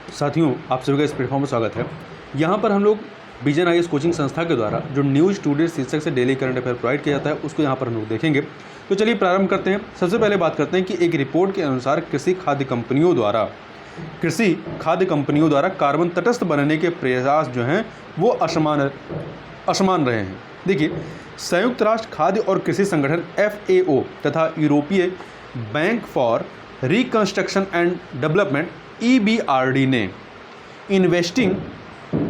साथियों, आप सभी का इस प्लेटफॉर्म पर स्वागत है। यहाँ पर हम लोग विजन आईएएस कोचिंग संस्था के द्वारा जो न्यूज़ टुडे शीर्षक से डेली करंट अफेयर प्रोवाइड किया जाता है उसको यहाँ पर हम लोग देखेंगे। तो चलिए प्रारंभ करते हैं। सबसे पहले बात करते हैं कि एक रिपोर्ट के अनुसार कृषि खाद्य कंपनियों द्वारा कार्बन तटस्थ बनने के प्रयास जो हैं वो असमान रहे हैं। देखिए, संयुक्त राष्ट्र खाद्य और कृषि संगठन FAO तथा यूरोपीय bank for reconstruction and development EBRD ने investing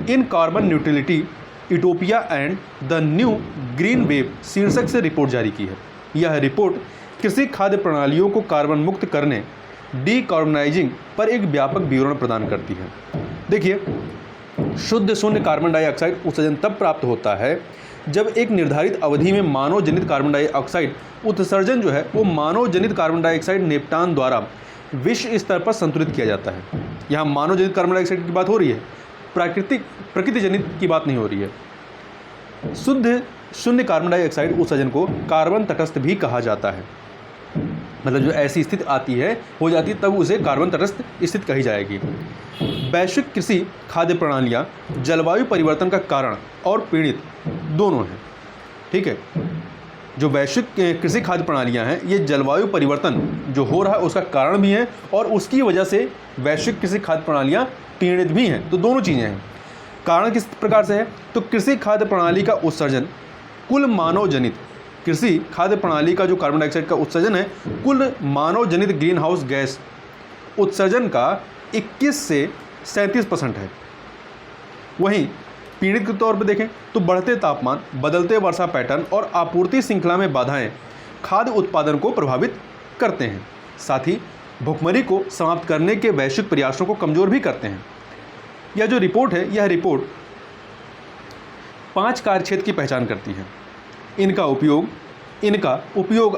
in carbon neutrality utopia and the new green wave शीर्षक से रिपोर्ट जारी की है। यह रिपोर्ट कृषि खाद्य प्रणालियों को कार्बन मुक्त करने डीकार्बनाइजिंग पर एक व्यापक विवरण प्रदान करती है। देखिए, शुद्ध शून्य कार्बन डाइऑक्साइड उत्सर्जन तब प्राप्त होता है जब एक निर्धारित अवधि में मानव जनित कार्बन डाइऑक्साइड उत्सर्जन जो है वो मानव जनित कार्बन डाइऑक्साइड निपटान द्वारा विश्व स्तर पर संतुलित किया जाता है। यहाँ मानव जनित कार्बन डाइऑक्साइड की बात हो रही है, प्रकृति जनित की बात नहीं हो रही है। शुद्ध शून्य कार्बन डाइऑक्साइड उत्सर्जन को कार्बन तटस्थ भी कहा जाता है। मतलब जो ऐसी स्थिति आती है हो जाती है तब उसे कार्बन तटस्थ स्थिति कही जाएगी। वैश्विक कृषि खाद्य प्रणालियाँ जलवायु परिवर्तन का कारण और पीड़ित दोनों हैं। ठीक है, जो वैश्विक कृषि खाद्य प्रणालियाँ हैं ये जलवायु परिवर्तन जो हो रहा है उसका कारण भी है और उसकी वजह से वैश्विक कृषि खाद्य प्रणालियाँ पीड़ित भी हैं। तो दोनों चीज़ें हैं। कारण किस प्रकार से है? तो कृषि खाद्य प्रणाली का उत्सर्जन कुल मानव जनित कृषि खाद्य प्रणाली का जो कार्बन डाइऑक्साइड का उत्सर्जन है कुल मानव जनित ग्रीन हाउस गैस उत्सर्जन का 21 से 37% है। वहीं पीड़ित के तौर पर देखें तो बढ़ते तापमान, बदलते वर्षा पैटर्न और आपूर्ति श्रृंखला में बाधाएं खाद्य उत्पादन को प्रभावित करते हैं। साथ ही भुखमरी को समाप्त करने के वैश्विक प्रयासों को कमजोर भी करते हैं। यह जो रिपोर्ट है यह रिपोर्ट 5 कार्यक्षेत्र की पहचान करती है। इनका उपयोग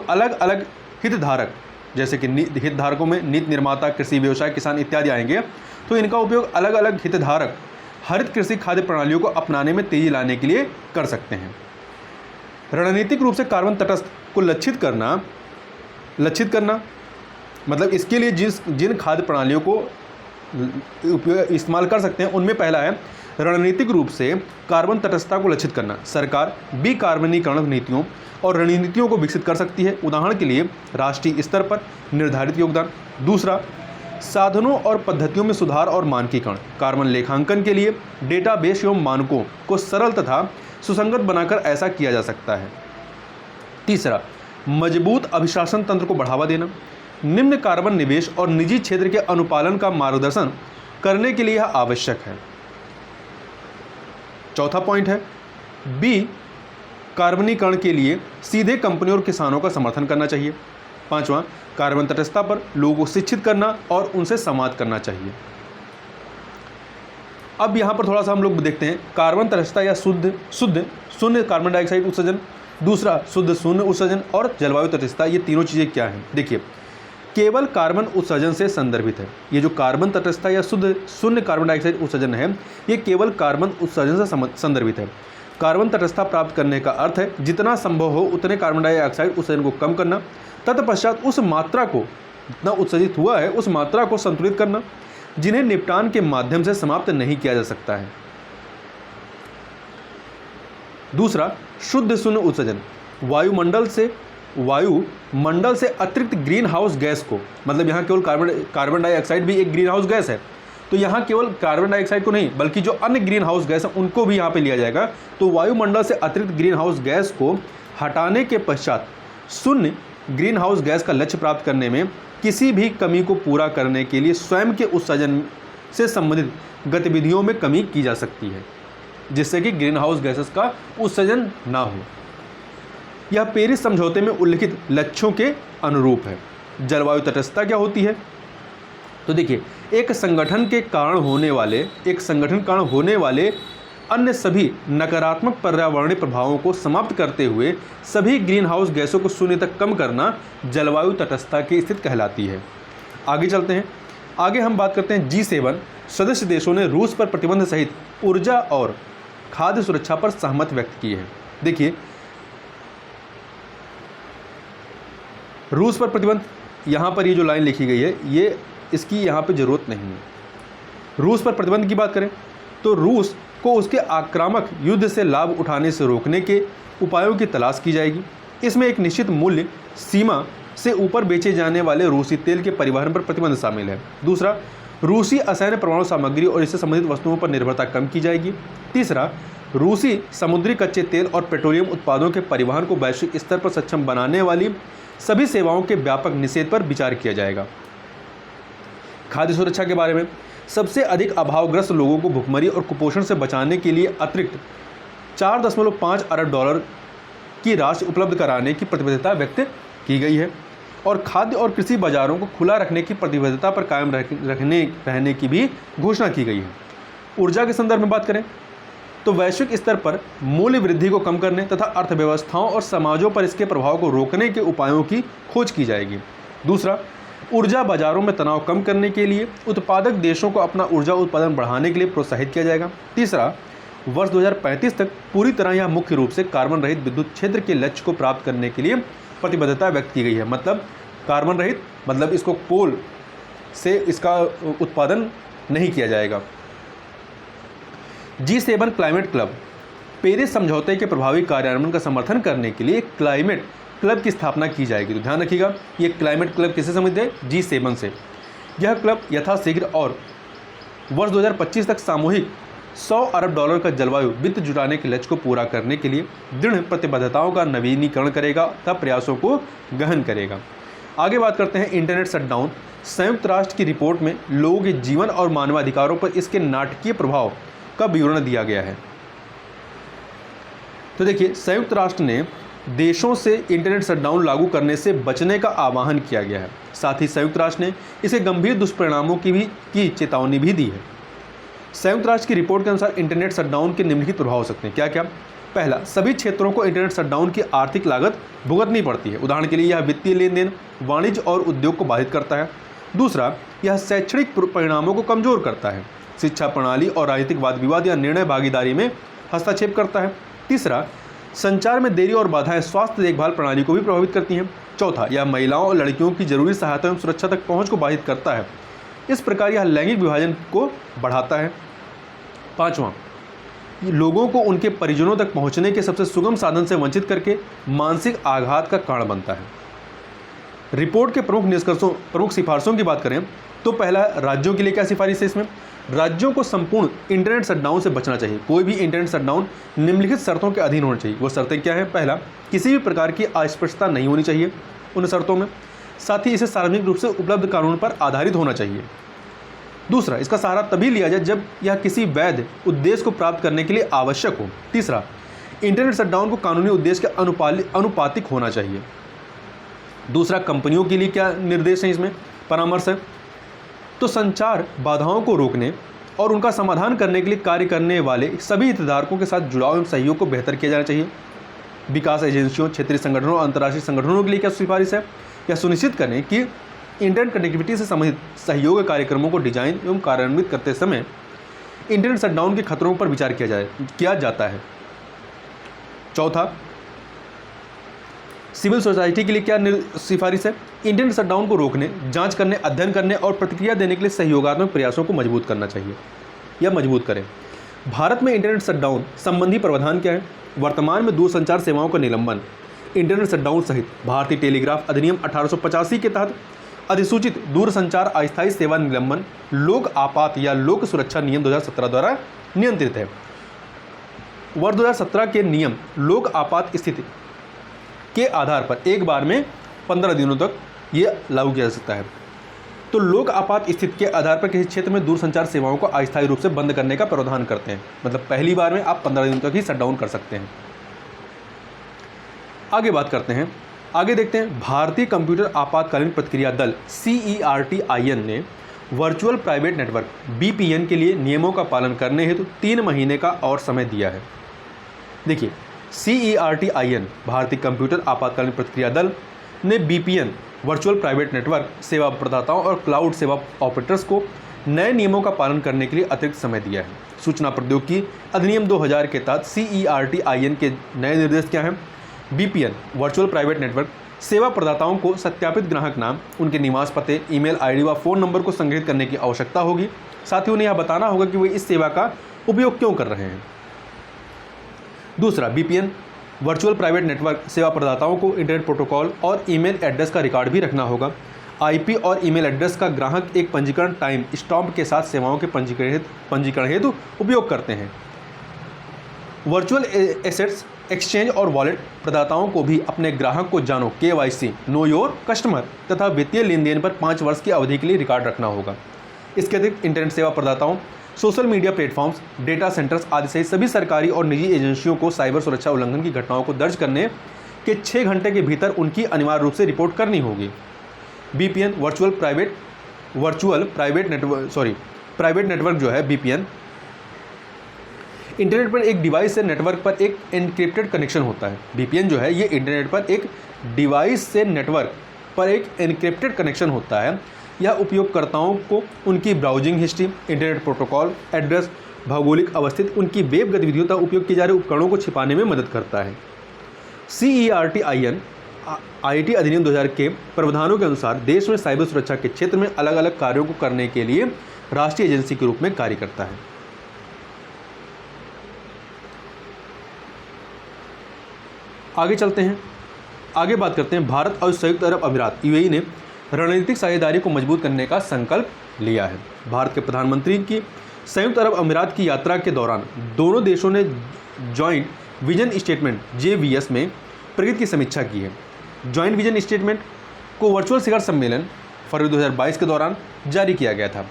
अलग अलग हितधारक जैसे कि हितधारकों में नीति निर्माता, कृषि व्यवसाय, किसान इत्यादि आएंगे। तो इनका उपयोग अलग अलग हितधारक हरित कृषि खाद्य प्रणालियों को अपनाने में तेजी लाने के लिए कर सकते हैं। रणनीतिक रूप से कार्बन तटस्थ को लक्षित करना मतलब इसके लिए जिन खाद्य प्रणालियों को इस्तेमाल कर सकते हैं उनमें पहला है रणनीतिक रूप से कार्बन तटस्थता को लक्षित करना। सरकार विकार्बनीकरण नीतियों और रणनीतियों को विकसित कर सकती है। उदाहरण के लिए राष्ट्रीय स्तर पर निर्धारित योगदान। दूसरा, साधनों और पद्धतियों में सुधार और मानकीकरण। कार्बन लेखांकन के लिए डेटाबेस एवं मानकों को सरल तथा सुसंगत बनाकर ऐसा किया जा सकता है। तीसरा, मजबूत अभिशासन तंत्र को बढ़ावा देना। निम्न कार्बन निवेश और निजी क्षेत्र के अनुपालन का मार्गदर्शन करने के लिए यह आवश्यक है। चौथा पॉइंट है कार्बनीकरण के लिए सीधे कंपनियों और किसानों का समर्थन करना चाहिए। पांचवा, कार्बन तटस्थता पर लोगों को शिक्षित करना और उनसे संवाद करना चाहिए। अब यहां पर थोड़ा सा हम लोग देखते हैं कार्बन तटस्थता या शुद्ध शून्य कार्बन डाइऑक्साइड उत्सर्जन, दूसरा शुद्ध शून्य उत्सर्जन और जलवायु तटस्थता, ये तीनों चीज़ें क्या हैं? देखिए, केवल कार्बन उत्सर्जन से संदर्भित है। ये जो कार्बन तटस्थता या शुद्ध शून्य कार्बन डाइऑक्साइड उत्सर्जन है ये केवल कार्बन उत्सर्जन से संदर्भित है। कार्बन तटस्थता प्राप्त करने का अर्थ है जितना संभव हो उतने कार्बन डाइऑक्साइड उत्सर्जन को कम करना, तत्पश्चात उस मात्रा को जितना उत्सर्जित हुआ है उस मात्रा को संतुलित करना जिन्हें निपटान के माध्यम से समाप्त नहीं किया जा सकता है। दूसरा, शुद्ध शून्य उत्सर्जन वायुमंडल से अतिरिक्त ग्रीन हाउस गैस को, मतलब यहाँ केवल कार्बन डाइऑक्साइड भी एक ग्रीन हाउस गैस है, तो यहाँ केवल कार्बन डाइऑक्साइड को नहीं बल्कि जो अन्य ग्रीन हाउस गैस है उनको भी यहाँ पे लिया जाएगा। तो वायुमंडल से अतिरिक्त ग्रीन हाउस गैस को हटाने के पश्चात शून्य ग्रीन हाउस गैस का लक्ष्य प्राप्त करने में किसी भी कमी को पूरा करने के लिए स्वयं के उत्सर्जन से संबंधित गतिविधियों में कमी की जा सकती है जिससे कि ग्रीन हाउस गैसेस का उत्सर्जन ना हो। यह पेरिस समझौते में उल्लिखित लक्ष्यों के अनुरूप है। जलवायु तटस्थता क्या होती है? तो देखिए, एक संगठन कारण होने वाले अन्य सभी नकारात्मक पर्यावरणीय प्रभावों को समाप्त करते हुए सभी ग्रीन हाउस गैसों को शून्य तक कम करना जलवायु तटस्थता की स्थिति कहलाती है। आगे चलते हैं। आगे हम बात करते हैं G7 सदस्य देशों ने रूस पर प्रतिबंध सहित ऊर्जा और खाद्य सुरक्षा पर सहमति व्यक्त की है। देखिए, रूस पर प्रतिबंध, यहाँ पर ये जो लाइन लिखी गई है ये इसकी यहाँ पे ज़रूरत नहीं है। रूस पर प्रतिबंध की बात करें तो रूस को उसके आक्रामक युद्ध से लाभ उठाने से रोकने के उपायों की तलाश की जाएगी। इसमें एक निश्चित मूल्य सीमा से ऊपर बेचे जाने वाले रूसी तेल के परिवहन पर प्रतिबंध शामिल है। दूसरा, रूसी असैन्य परमाणु सामग्री और इससे संबंधित वस्तुओं पर निर्भरता कम की जाएगी। तीसरा, रूसी समुद्री कच्चे तेल और पेट्रोलियम उत्पादों के परिवहन को वैश्विक स्तर पर सक्षम बनाने वाली सभी सेवाओं के व्यापक निषेध पर विचार किया जाएगा। खाद्य सुरक्षा के बारे में, सबसे अधिक अभावग्रस्त लोगों को भुखमरी और कुपोषण से बचाने के लिए अतिरिक्त 4.5 अरब डॉलर की राशि उपलब्ध कराने की प्रतिबद्धता व्यक्त की गई है और खाद्य और कृषि बाजारों को खुला रखने की प्रतिबद्धता पर कायम रहने की भी घोषणा की गई है। ऊर्जा के संदर्भ में बात करें तो वैश्विक स्तर पर मूल्य वृद्धि को कम करने तथा अर्थव्यवस्थाओं और समाजों पर इसके प्रभाव को रोकने के उपायों की खोज की जाएगी। दूसरा, ऊर्जा बाजारों में तनाव कम करने के लिए उत्पादक देशों को अपना ऊर्जा उत्पादन बढ़ाने के लिए प्रोत्साहित किया जाएगा। तीसरा, वर्ष 2035 तक पूरी तरह यह मुख्य रूप से कार्बन रहित विद्युत क्षेत्र के लक्ष्य को प्राप्त करने के लिए प्रतिबद्धता व्यक्त की गई है। मतलब कार्बन रहित मतलब इसको कोल से इसका उत्पादन नहीं किया जाएगा। G7 क्लाइमेट क्लब, पेरिस समझौते के प्रभावी कार्यान्वयन का समर्थन करने के लिए क्लाइमेट क्लब की स्थापना की जाएगी। तो ध्यान रखिएगा, ये क्लाइमेट क्लब किससे संबंधित है? G7 से। यह क्लब यथाशीघ्र और वर्ष 2025 तक सामूहिक 100 अरब डॉलर का जलवायु वित्त जुटाने के लक्ष्य को पूरा करने के लिए दृढ़ प्रतिबद्धताओं का नवीनीकरण करेगा तथा प्रयासों को गहन करेगा। आगे बात करते हैं इंटरनेट शटडाउन। संयुक्त राष्ट्र की रिपोर्ट में लोगों के जीवन और मानवाधिकारों पर इसके नाटकीय प्रभाव का विवरण दिया गया है। तो देखिए, संयुक्त राष्ट्र ने देशों से इंटरनेट शटडाउन लागू करने से बचने का आह्वान किया गया है। साथ ही संयुक्त राष्ट्र ने इसके गंभीर दुष्परिणामों की चेतावनी भी दी है। संयुक्त राष्ट्र की रिपोर्ट के अनुसार इंटरनेट शटडाउन के निम्नलिखित प्रभाव हो सकते हैं। क्या क्या? पहला, सभी क्षेत्रों को इंटरनेट शटडाउन की आर्थिक लागत भुगतनी पड़ती है। उदाहरण के लिए यह वित्तीय लेन देन, वाणिज्य और उद्योग को बाधित करता है। दूसरा, यह शैक्षणिक परिणामों को कमजोर करता है, शिक्षा प्रणाली और राजनीतिक वाद विवाद या निर्णय भागीदारी में हस्तक्षेप करता है। तीसरा, संचार में देरी और बाधाएं स्वास्थ्य देखभाल प्रणाली को भी प्रभावित करती हैं। चौथा, यह महिलाओं और लड़कियों की जरूरी सहायता एवं सुरक्षा तक पहुंच को बाधित करता है। इस प्रकार यह लैंगिक विभाजन को बढ़ाता है। पांचवां, लोगों को उनके परिजनों तक पहुंचने के सबसे सुगम साधन से वंचित करके मानसिक आघात का कारण बनता है। रिपोर्ट के प्रमुख सिफारिशों की बात करें तो पहला, राज्यों के लिए क्या सिफारिश है? इसमें राज्यों को संपूर्ण इंटरनेट शटडाउन से बचना चाहिए। कोई भी इंटरनेट शटडाउन निम्नलिखित शर्तों के अधीन होना चाहिए। वो शर्तें क्या हैं? पहला, किसी भी प्रकार की अस्पष्टता नहीं होनी चाहिए उन शर्तों में। साथ ही इसे सार्वजनिक रूप से उपलब्ध कानून पर आधारित होना चाहिए। दूसरा, इसका सहारा तभी लिया जाए जब यह किसी वैध उद्देश्य को प्राप्त करने के लिए आवश्यक हो। तीसरा, इंटरनेट शटडाउन को कानूनी उद्देश्य के अनुपातिक होना चाहिए। दूसरा, कंपनियों के लिए क्या निर्देश है? इसमें परामर्श है तो संचार बाधाओं को रोकने और उनका समाधान करने के लिए कार्य करने वाले सभी हितधारकों के साथ जुड़ाव एवं सहयोग को बेहतर किया जाना चाहिए। विकास एजेंसियों, क्षेत्रीय संगठनों और अंतर्राष्ट्रीय संगठनों के लिए क्या सिफारिश है? यह सुनिश्चित करें कि इंटरनेट कनेक्टिविटी से संबंधित सहयोग कार्यक्रमों को डिजाइन एवं कार्यान्वित करते समय इंटरनेट शटडाउन के खतरों पर विचार किया जाता है। चौथा, सिविल सोसाइटी के लिए क्या सिफारिश है? इंटरनेट शटडाउन को रोकने, जांच करने, अध्ययन करने और प्रतिक्रिया देने के लिए सहयोगात्मक प्रयासों को मजबूत करना चाहिए या मजबूत करें। भारत में इंटरनेट शटडाउन संबंधी प्रावधान क्या है? वर्तमान में दूरसंचार सेवाओं का निलंबन, इंटरनेट शटडाउन सहित भारतीय टेलीग्राफ अधिनियम 1885 के तहत अधिसूचित दूरसंचार अस्थायी सेवा निलंबन लोक आपात या लोक सुरक्षा नियम 2017 द्वारा नियंत्रित है। वर्ष 2017 के नियम लोक आपात स्थिति के आधार पर एक बार में 15 दिनों तक ये लागू किया जा सकता है। तो लोक आपात स्थिति के आधार पर किसी क्षेत्र में दूरसंचार सेवाओं को अस्थायी रूप से बंद करने का प्रावधान करते हैं। मतलब पहली बार में आप 15 दिनों तक ही शटडाउन कर सकते हैं। आगे बात करते हैं, आगे देखते हैं। भारतीय कंप्यूटर आपातकालीन प्रतिक्रिया दल CERT-IN ने वर्चुअल प्राइवेट नेटवर्क VPN के लिए नियमों का पालन करने हेतु 3 महीने का और समय दिया है। देखिए, CERT-IN भारतीय कंप्यूटर आपातकालीन प्रतिक्रिया दल ने VPN वर्चुअल प्राइवेट नेटवर्क सेवा प्रदाताओं और क्लाउड सेवा ऑपरेटर्स को नए नियमों का पालन करने के लिए अतिरिक्त समय दिया है। सूचना प्रौद्योगिकी अधिनियम 2000 के तहत CERT-IN के नए निर्देश क्या हैं? VPN वर्चुअल प्राइवेट नेटवर्क सेवा प्रदाताओं को सत्यापित ग्राहक नाम, उनके निवास पते, ईमेल आईडी व फ़ोन नंबर को संग्रहित करने की आवश्यकता होगी साथ ही उन्हें यह बताना होगा कि वे इस सेवा का उपयोग क्यों कर रहे हैं। दूसरा, VPN वर्चुअल प्राइवेट नेटवर्क सेवा प्रदाताओं को इंटरनेट प्रोटोकॉल और ईमेल एड्रेस का रिकॉर्ड भी रखना होगा। IP और ईमेल एड्रेस का ग्राहक एक पंजीकरण टाइम स्टॉम्प के साथ सेवाओं के पंजीकरण हेतु उपयोग करते हैं। वर्चुअल एसेट्स एक्सचेंज और वॉलेट प्रदाताओं को भी अपने ग्राहक को जानो KYC नो योर कस्टमर तथा वित्तीय लेन देन पर 5 वर्ष की अवधि के लिए रिकॉर्ड रखना होगा। इसके अतिरिक्त इंटरनेट सेवा प्रदाताओं, social media platforms, data centres आदि सहित सभी सरकारी और निजी एजेंसियों को साइबर सुरक्षा उल्लंघन की घटनाओं को दर्ज करने के 6 घंटे के भीतर उनकी अनिवार्य रूप से रिपोर्ट करनी होगी। VPN प्राइवेट नेटवर्क जो है VPN, इंटरनेट पर एक डिवाइस से नेटवर्क पर एक एन्क्रिप्टेड कनेक्शन होता है। VPN जो है ये इंटरनेट पर एक डिवाइस से नेटवर्क पर एक एन्क्रिप्टेड कनेक्शन होता है। यह उपयोगकर्ताओं को उनकी browsing history, internet protocol address, भौगोलिक अवस्थित उनकी वेब गतिविधियों तक उपयोग किए जा रहे उपकरणों को छिपाने में मदद करता है। CERT-IT अधिनियम 2000 के प्रावधानों के अनुसार देश में साइबर सुरक्षा के क्षेत्र में अलग अलग कार्यों को करने के लिए राष्ट्रीय एजेंसी के रूप में कार्य करता है। आगे चलते हैं, आगे बात करते हैं। भारत और संयुक्त अरब अमीरात UAE ने रणनीतिक साझेदारी को मजबूत करने का संकल्प लिया है। भारत के प्रधानमंत्री की संयुक्त अरब अमीरात की यात्रा के दौरान दोनों देशों ने जॉइंट विजन स्टेटमेंट JVS में प्रगति की समीक्षा की है। जॉइंट विजन स्टेटमेंट को वर्चुअल शिखर सम्मेलन फरवरी 2022 के दौरान जारी किया गया था।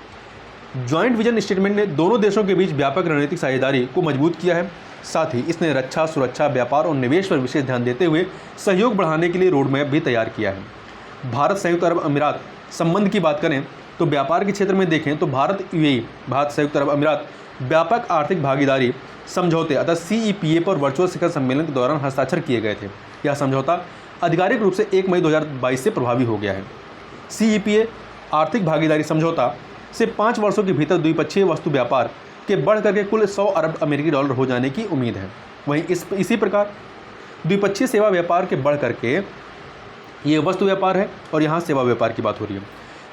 जॉइंट विजन स्टेटमेंट ने दोनों देशों के बीच व्यापक रणनीतिक साझेदारी को मजबूत किया है। साथ ही इसने रक्षा, सुरक्षा, व्यापार और निवेश पर विशेष ध्यान देते हुए सहयोग बढ़ाने के लिए रोड मैप भी तैयार किया है। भारत संयुक्त अरब अमीरात संबंध की बात करें तो व्यापार के क्षेत्र में देखें तो भारत संयुक्त अरब अमीरात व्यापक आर्थिक भागीदारी समझौते अर्थात CEPA पर वर्चुअल शिखर सम्मेलन के दौरान हस्ताक्षर किए गए थे। यह समझौता आधिकारिक रूप से 1 मई 2022 से प्रभावी हो गया है। CEPA आर्थिक भागीदारी समझौता से 5 वर्षों के भीतर द्विपक्षीय वस्तु व्यापार के बढ़ करके कुल 100 अरब अमेरिकी डॉलर हो जाने की उम्मीद है। वहीं इसी प्रकार द्विपक्षीय सेवा व्यापार के बढ़ करके ये वस्तु व्यापार है और यहाँ सेवा व्यापार की बात हो रही है।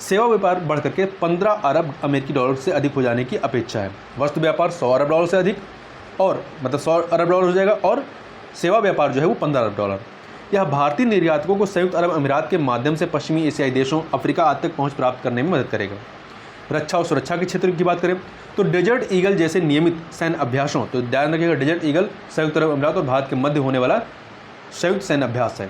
सेवा व्यापार बढ़ करके 15 अरब अमेरिकी डॉलर से अधिक हो जाने की अपेक्षा है। वस्तु व्यापार 100 अरब डॉलर से अधिक और 100 अरब डॉलर हो जाएगा और सेवा व्यापार जो है वो 15 अरब डॉलर। यह भारतीय निर्यातकों को संयुक्त अरब अमीरात के माध्यम से पश्चिमी एशियाई देशों, अफ्रीका आदि तक पहुँच प्राप्त करने में मदद करेगा। रक्षा और सुरक्षा के क्षेत्र की बात करें तो डेजर्ट ईगल जैसे नियमित सैन्य अभ्यासों, तो ध्यान रखिएगा डेजर्ट ईगल संयुक्त अरब अमीरात और भारत के मध्य होने वाला संयुक्त सैन्य अभ्यास है,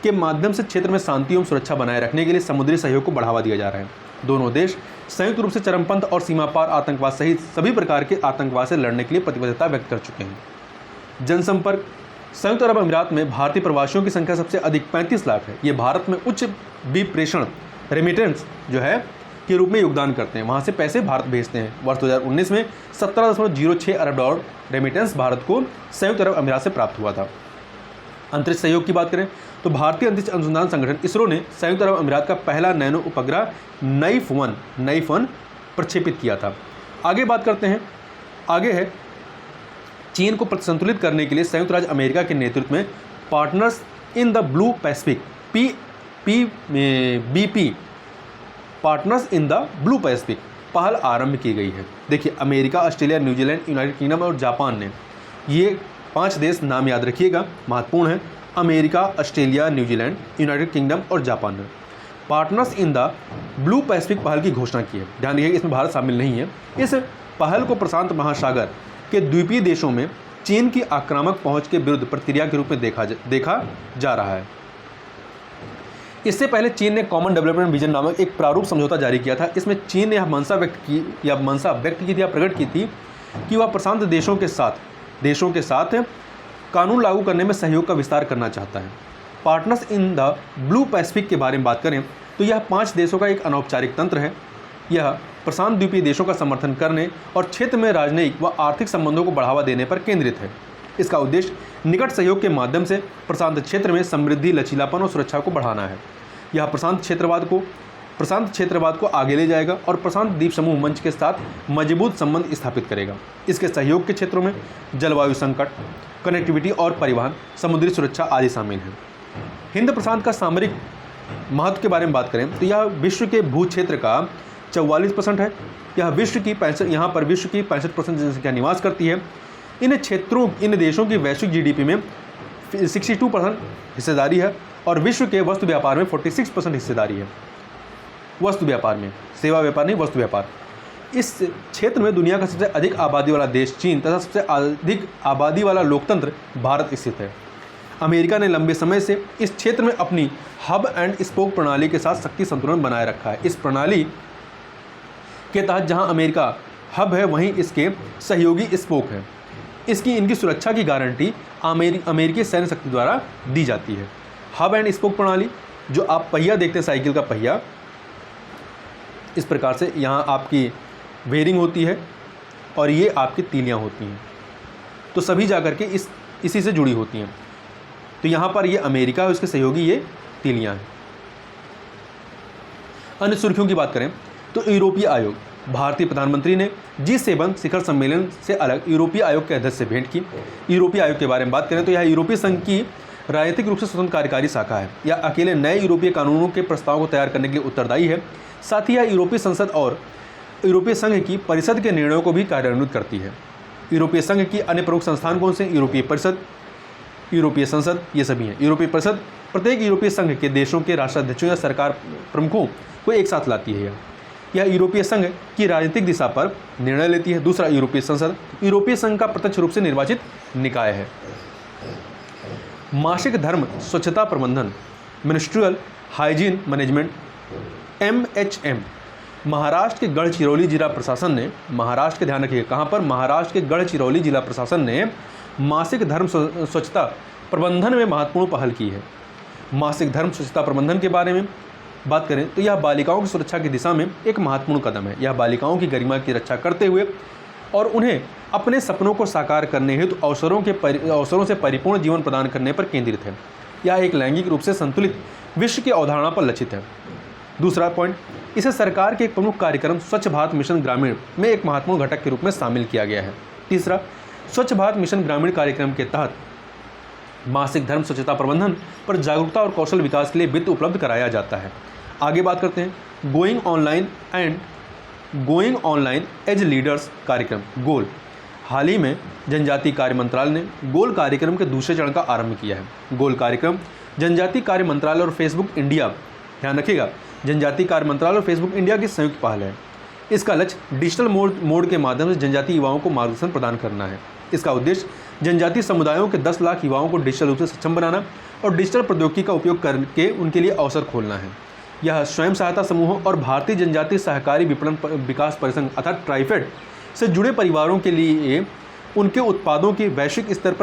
के माध्यम से क्षेत्र में शांति एवं सुरक्षा बनाए रखने के लिए समुद्री सहयोग को बढ़ावा दिया जा रहा है। दोनों देश संयुक्त रूप से चरमपंथ और सीमा पार आतंकवाद सहित सभी प्रकार के आतंकवाद से लड़ने के लिए प्रतिबद्धता व्यक्त कर चुके हैं। जनसंपर्क, संयुक्त अरब अमीरात में भारतीय प्रवासियों की संख्या सबसे अधिक 35 लाख है। ये भारत में उच्च विप्रेषण रेमिटेंस जो है के रूप में योगदान करते हैं, वहाँ से पैसे भारत भेजते हैं। वर्ष 2019 में 17.06 अरब डॉलर रेमिटेंस भारत को संयुक्त अरब अमीरात से प्राप्त हुआ था। अंतरिक्ष सहयोग की बात करें तो भारतीय अंतरिक्ष अनुसंधान संगठन इसरो ने संयुक्त अरब अमीरात का पहला नैनो उपग्रह नाइफ वन प्रक्षेपित किया था। आगे बात करते हैं, आगे है चीन को संतुलित करने के लिए संयुक्त राज्य अमेरिका के नेतृत्व में partners in the blue Pacific BP partners in the blue Pacific पहल आरंभ की गई है। देखिए America, Australia, New Zealand, United kingdom और जापान ने, ये 5 देश नाम याद रखिएगा, महत्वपूर्ण है। America, Australia, New Zealand, United kingdom और जापान ने partners in the blue Pacific पहल की घोषणा की है। ध्यान रखिएगा इसमें भारत शामिल नहीं है। इस पहल को प्रशांत महासागर के द्वीपीय देशों में चीन की आक्रामक पहुंच के विरुद्ध प्रतिक्रिया के रूप में देखा जा रहा है। इससे पहले चीन ने कॉमन डेवलपमेंट विजन नामक एक प्रारूप समझौता जारी किया था। इसमें चीन ने यह मंशा व्यक्त की थी या प्रकट की थी कि वह प्रशांत देशों के साथ कानून लागू करने में सहयोग का विस्तार करना चाहता है। Partners in the blue Pacific के बारे में बात करें तो यह 5 देशों का एक अनौपचारिक तंत्र है। यह प्रशांत द्वीपीय देशों का समर्थन करने और क्षेत्र में राजनयिक व आर्थिक संबंधों को बढ़ावा देने पर केंद्रित है। इसका उद्देश्य निकट सहयोग के माध्यम से प्रशांत क्षेत्र में समृद्धि, लचीलापन और सुरक्षा को बढ़ाना है। यह प्रशांत क्षेत्रवाद को आगे ले जाएगा और प्रशांत द्वीप समूह मंच के साथ मजबूत संबंध स्थापित करेगा। इसके सहयोग के क्षेत्रों में जलवायु संकट, कनेक्टिविटी और परिवहन, समुद्री सुरक्षा आदि शामिल हैं। हिंद प्रशांत का सामरिक महत्व के बारे में बात करें तो यह विश्व के भू क्षेत्र का 44% है। यहाँ विश्व की 65% जनसंख्या निवास करती है। इन देशों की वैश्विक जीडीपी में 62% हिस्सेदारी है और विश्व के वस्तु व्यापार में 46% हिस्सेदारी है। वस्तु व्यापार में, सेवा व्यापार नहीं, वस्तु व्यापार। इस क्षेत्र में दुनिया का सबसे अधिक आबादी वाला देश चीन तथा सबसे अधिक आबादी वाला लोकतंत्र भारत स्थित है। अमेरिका ने लंबे समय से इस क्षेत्र में अपनी हब एंड स्पोक प्रणाली के साथ शक्ति संतुलन बनाए रखा है। इस प्रणाली के तहत जहां अमेरिका हब है वहीं इसके सहयोगी स्पोक है। इनकी सुरक्षा की गारंटी अमेरिकी सैन्य शक्ति द्वारा दी जाती है। हब एंड स्पोक प्रणाली, जो आप पहिया देखते हैं साइकिल का पहिया, इस प्रकार से यहाँ आपकी वेयरिंग होती है और ये आपकी तीलियाँ होती हैं, तो सभी जाकर के इसी से जुड़ी होती हैं। तो यहाँ पर ये अमेरिका है, उसके सहयोगी ये तीलियाँ हैं। अन्य सुर्खियों की बात करें तो यूरोपीय आयोग, भारतीय प्रधानमंत्री ने G7 शिखर सम्मेलन से अलग यूरोपीय आयोग के अध्यक्ष से भेंट की। यूरोपीय आयोग के बारे में बात करें तो यह यूरोपीय संघ की राजनीतिक रूप से स्वतंत्र कार्यकारी शाखा है। यह अकेले नए यूरोपीय कानूनों के प्रस्ताव को तैयार करने के लिए उत्तरदायी है। साथ ही यह यूरोपीय संसद और यूरोपीय संघ की परिषद के निर्णयों को भी कार्यान्वित करती है। यूरोपीय संघ की अन्य प्रमुख संस्थान कौन से? यूरोपीय परिषद, यूरोपीय संसद, ये सभी हैं। यूरोपीय परिषद प्रत्येक यूरोपीय संघ के देशों के राष्ट्राध्यक्षों या सरकार प्रमुखों को एक साथ लाती है। यह यूरोपीय संघ की राजनीतिक दिशा पर निर्णय लेती है। दूसरा, यूरोपीय संसद यूरोपीय संघ का प्रत्यक्ष रूप से निर्वाचित निकाय है। मासिक धर्म स्वच्छता प्रबंधन, ministerial hygiene management, MHM, Maharashtra के गढ़चिरौली जिला प्रशासन ने, महाराष्ट्र के ध्यान रखिएगा कहाँ पर, महाराष्ट्र के गढ़चिरौली जिला प्रशासन ने मासिक धर्म स्वच्छता प्रबंधन में महत्वपूर्ण पहल की है। मासिक धर्म स्वच्छता प्रबंधन के बारे में बात करें तो यह बालिकाओं की सुरक्षा की दिशा में एक महत्वपूर्ण कदम है। यह बालिकाओं की गरिमा की रक्षा करते हुए और उन्हें अपने सपनों को साकार करने हेतु अवसरों से परिपूर्ण जीवन प्रदान करने पर केंद्रित है। यह एक लैंगिक रूप से संतुलित विश्व की अवधारणा पर लक्षित है। दूसरा पॉइंट, इसे सरकार के एक प्रमुख कार्यक्रम स्वच्छ भारत मिशन ग्रामीण में एक महत्वपूर्ण घटक के रूप में शामिल किया गया है। तीसरा, स्वच्छ भारत मिशन ग्रामीण कार्यक्रम के तहत मासिक धर्म स्वच्छता प्रबंधन पर जागरूकता और कौशल विकास के लिए वित्त उपलब्ध कराया जाता है। आगे बात करते हैं गोइंग ऑनलाइन एज लीडर्स कार्यक्रम, गोल। हाल ही में जनजातीय कार्य मंत्रालय ने गोल कार्यक्रम के दूसरे चरण का आरंभ किया है। गोल कार्यक्रम जनजातीय कार्य मंत्रालय और फेसबुक इंडिया, ध्यान रखिएगा, जनजातीय कार्य मंत्रालय और फेसबुक इंडिया की संयुक्त पहल है। इसका लक्ष्य डिजिटल मोड के माध्यम से जनजातीय युवाओं को मार्गदर्शन प्रदान करना है। इसका उद्देश्य जनजातीय समुदायों के 10 लाख युवाओं को डिजिटल रूप से सक्षम बनाना और डिजिटल प्रौद्योगिकी का उपयोग करके उनके लिए अवसर खोलना है। यह स्वयं सहायता समूहों और भारतीय जनजातीय सहकारी विपणन विकास परिसंघ अर्थात ट्राइफेड से जुड़े परिवारों के लिए उनके उत्पादों की वैश्विक स्तर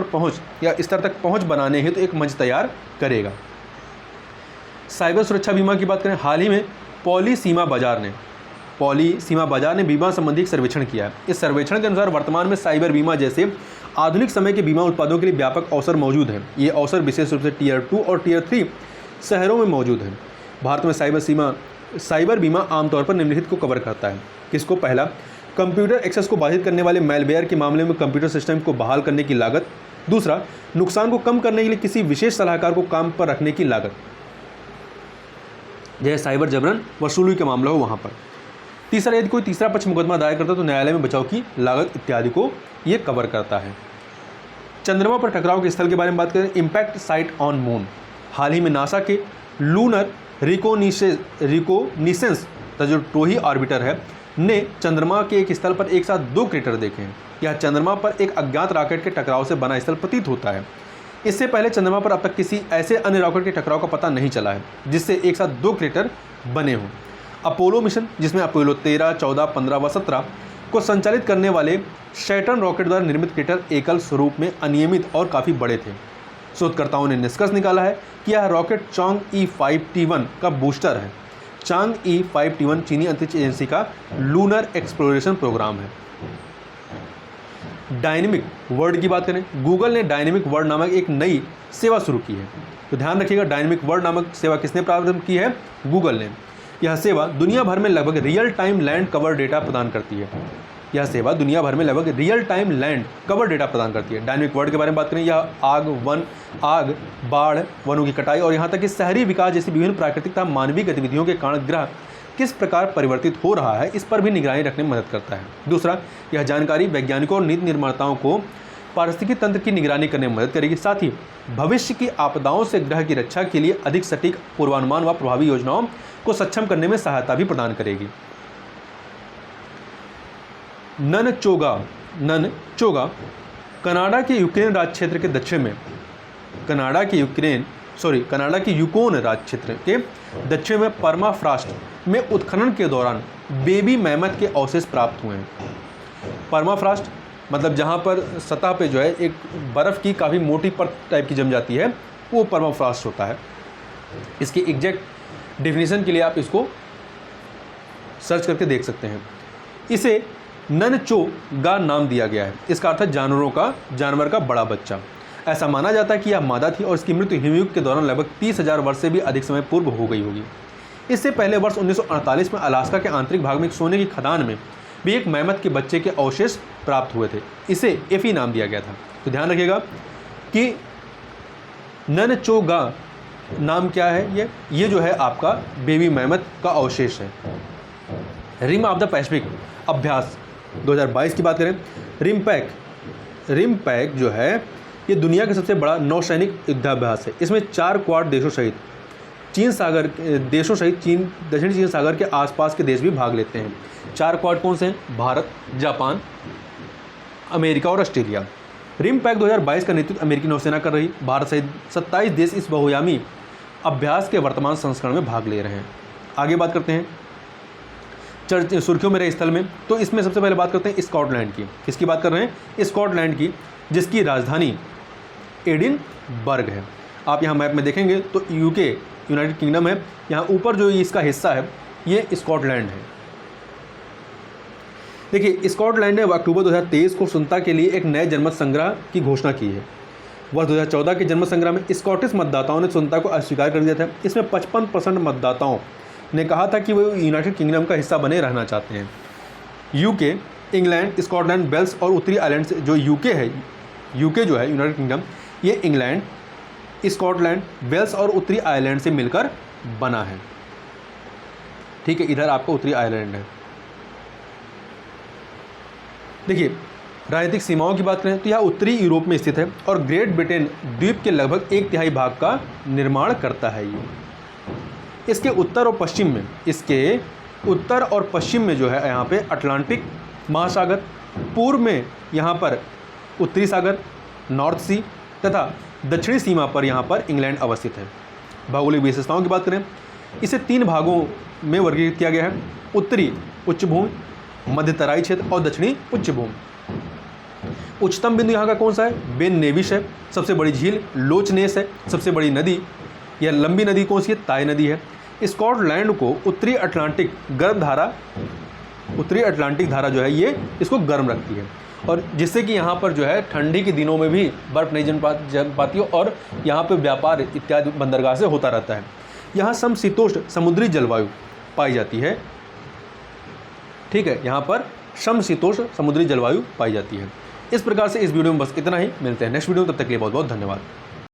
तक पहुंच बनाने हेतु एक मंच तैयार करेगा। साइबर सुरक्षा बीमा की बात करें, हाल ही में पॉली सीमा बाजार ने बीमा संबंधी एक सर्वेक्षण किया है। इस सर्वेक्षण के अनुसार वर्तमान में साइबर बीमा जैसे आधुनिक समय के बीमा उत्पादों के लिए व्यापक अवसर मौजूद हैं। ये अवसर विशेष रूप से टियर 2 और टियर 3 शहरों में मौजूद हैं। भारत में साइबर बीमा आमतौर पर निम्नलिखित को कवर करता है। किसको? पहला, कंप्यूटर एक्सेस को बाधित करने वाले मैलवेयर के मामले में कंप्यूटर सिस्टम को बहाल करने की लागत। दूसरा, नुकसान को कम करने के लिए किसी विशेष सलाहकार को काम पर रखने की लागत, जैसे साइबर जबरन वसूली का मामला हो वहाँ पर। तीसरा, यदि कोई तीसरा पक्ष मुकदमा दायर करता है तो न्यायालय में बचाव की लागत इत्यादि को ये कवर करता है। चंद्रमा पर टकराव के स्थल के बारे में बात करें, इम्पैक्ट साइट ऑन मून। हाल ही में नासा के लूनर रिकोनिसेंस जो टोही ऑर्बिटर है ने चंद्रमा के एक स्थल पर एक साथ 2 क्रेटर देखे हैं। यह चंद्रमा पर एक अज्ञात रॉकेट के टकराव से बना स्थल प्रतीत होता है। इससे पहले चंद्रमा पर अब तक किसी ऐसे अन्य रॉकेट के टकराव का पता नहीं चला है जिससे एक साथ 2 क्रेटर बने हों। अपोलो मिशन, जिसमें अपोलो 13, 14, 15 व 17 को संचालित करने वाले सैटर्न रॉकेट द्वारा निर्मित क्रेटर एकल स्वरूप में अनियमित और काफ़ी बड़े थे। शोधकर्ताओं ने निष्कर्ष निकाला है कि यह रॉकेट चांग-ई 5T1 का बूस्टर है। चांग-ई 5T1 चीनी अंतरिक्ष एजेंसी का लूनर एक्सप्लोरेशन प्रोग्राम है। डायनेमिक वर्ल्ड की बात करें, गूगल ने डायनेमिक वर्ल्ड नामक एक नई सेवा शुरू की है। तो ध्यान रखिएगा, डायनेमिक वर्ल्ड नामक सेवा किसने प्रारंभ की है? गूगल ने। यह सेवा दुनिया भर में लगभग real time land cover data प्रदान करती है। डायनेमिक वर्ल्ड के बारे में बात करें, यह आग, बाढ़, वनों की कटाई और यहाँ तक कि शहरी विकास जैसी विभिन्न प्राकृतिक तथा मानवीय गतिविधियों के कारण ग्रह किस प्रकार परिवर्तित हो रहा है, इस पर भी निगरानी रखने में मदद करता है। दूसरा, यह जानकारी वैज्ञानिकों और नीति निर्माताओं को पारिस्थितिकी तंत्र की निगरानी करने में मदद करेगी। साथ ही भविष्य की आपदाओं से ग्रह की रक्षा के लिए अधिक सटीक पूर्वानुमान व प्रभावी योजनाओं को सक्षम करने में सहायता भी प्रदान करेगी। ननचोगा कनाडा के यूक्रेन राज्य क्षेत्र के दक्षिण में कनाडा के यूकोन राज्य क्षेत्र के दक्षिण में परमाफ्रॉस्ट में उत्खनन के दौरान बेबी मैमथ के अवशेष प्राप्त हुए हैं। परमाफ्रॉस्ट मतलब जहाँ पर सतह पे जो है एक बर्फ़ की काफ़ी मोटी परत टाइप की जम जाती है, वो परमाफ्रॉस्ट होता है। इसकी एग्जैक्ट डेफिनेशन के लिए आप इसको सर्च करके देख सकते हैं। इसे ननचोगा नाम दिया गया है। इसका अर्थ है जानवर का बड़ा बच्चा। ऐसा माना जाता है कि यह मादा थी और इसकी मृत्यु हिमयुग के दौरान लगभग 30,000 वर्ष से भी अधिक समय पूर्व हो गई होगी। इससे पहले वर्ष 1948 में अलास्का के आंतरिक भाग में एक सोने की खदान में भी एक मैमथ के बच्चे के अवशेष प्राप्त हुए थे। इसे एफी नाम दिया गया था। तो ध्यान रखिएगा कि ननचोगा नाम क्या है, ये जो है आपका बेबी मैमथ का अवशेष है। रिम ऑफ द पैसिफिक अभ्यास 2022 की बात करें, रिमपैक जो है ये दुनिया का सबसे बड़ा नौसैनिक युद्धाभ्यास है। इसमें 4 क्वाड देशों सहित दक्षिणी चीन सागर के आसपास के देश भी भाग लेते हैं। 4 क्वाड कौन से हैं? भारत, जापान, अमेरिका और ऑस्ट्रेलिया। रिमपैक 2022 का नेतृत्व अमेरिकी नौसेना कर रही। भारत सहित 27 देश इस बहुआयामी अभ्यास के वर्तमान संस्करण में भाग ले रहे हैं। आगे बात करते हैं सुर्खियों में रहे स्थल में, तो इसमें सबसे पहले बात करते हैं स्कॉटलैंड की। किसकी बात कर रहे हैं? स्कॉटलैंड की, जिसकी राजधानी एडिनबर्ग है। आप यहाँ मैप में देखेंगे तो यूके यूनाइटेड किंगडम है, यहाँ ऊपर जो इसका हिस्सा है ये स्कॉटलैंड है। देखिए, स्कॉटलैंड ने अक्टूबर 2023 को स्वतंत्रता के लिए एक नए जनमत संग्रह की घोषणा की है। वर्ष 2014 के जनमत संग्रह में स्कॉटिश मतदाताओं ने स्वतंत्रता को अस्वीकार कर दिया था। इसमें 55% मतदाताओं ने कहा था कि वो यूनाइटेड किंगडम का हिस्सा बने रहना चाहते हैं। यूके, इंग्लैंड, स्कॉटलैंड, वेल्स और उत्तरी आयरलैंड से जो यूके जो है यूनाइटेड किंगडम, ये इंग्लैंड, स्कॉटलैंड, वेल्स और उत्तरी आयरलैंड से मिलकर बना है। ठीक है, इधर आपका उत्तरी आयरलैंड है। देखिए, राजनीतिक सीमाओं की बात करें तो यह उत्तरी यूरोप में स्थित है और ग्रेट ब्रिटेन द्वीप के लगभग 1/3 भाग का निर्माण करता है। इसके उत्तर और पश्चिम में जो है यहाँ पे अटलांटिक महासागर, पूर्व में यहाँ पर उत्तरी सागर, नॉर्थ सी, तथा दक्षिणी सीमा पर यहाँ पर इंग्लैंड अवस्थित है। भौगोलिक विशेषताओं की बात करें, इसे 3 भागों में वर्गीकृत किया गया है: उत्तरी उच्च भूमि, मध्य तराई क्षेत्र और दक्षिणी उच्च भूमि। उच्चतम बिंदु यहाँ का कौन सा है? बेन नेविस है। सबसे बड़ी झील लोच नेस है। सबसे बड़ी नदी या लंबी नदी कौन सी है? ताई नदी है। स्कॉटलैंड को उत्तरी अटलांटिक धारा जो है ये इसको गर्म रखती है, और जिससे कि यहाँ पर जो है ठंडी के दिनों में भी बर्फ़ नहीं जम पाती है और यहाँ पर व्यापार इत्यादि बंदरगाह से होता रहता है। यहाँ समशीतोष्ण समुद्री जलवायु पाई जाती है। ठीक है, यहाँ पर समशीतोष्ण समुद्री जलवायु पाई जाती है। इस प्रकार से इस वीडियो में बस इतना ही। मिलते हैं नेक्स्ट वीडियो में, तब तक के लिए बहुत बहुत धन्यवाद।